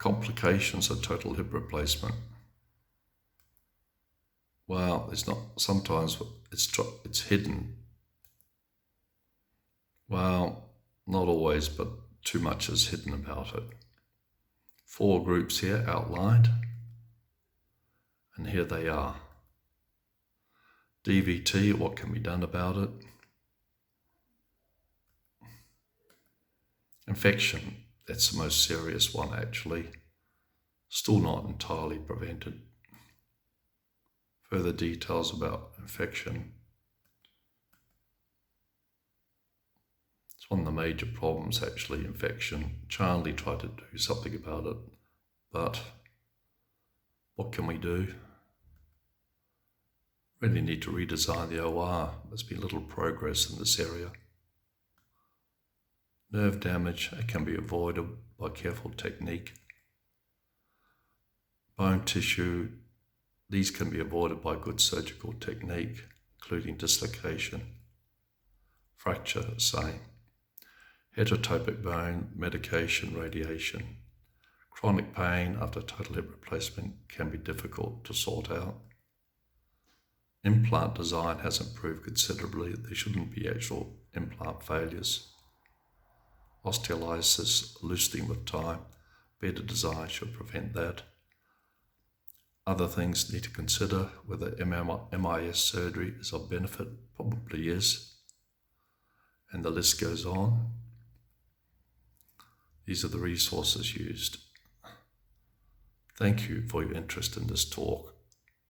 Complications of total hip replacement. Well, it's not, sometimes it's hidden. Well, not always, but too much is hidden about it. 4 groups here outlined, and here they are. DVT, what can be done about it? Infection, that's the most serious one actually. Still not entirely prevented. Further details about infection. It's one of the major problems actually, infection. Charlie tried to do something about it, but what can we do? Really need to redesign the OR. There's been little progress in this area. Nerve damage, it can be avoided by careful technique. Bone tissue, these can be avoided by good surgical technique, including dislocation. Fracture, same. Heterotopic bone, medication, radiation. Chronic pain after total hip replacement can be difficult to sort out. Implant design has improved considerably. There shouldn't be actual implant failures. Osteolysis, loosening with time. Better design should prevent that. Other things need to consider, whether MIS surgery is of benefit, probably is. And the list goes on. These are the resources used. Thank you for your interest in this talk.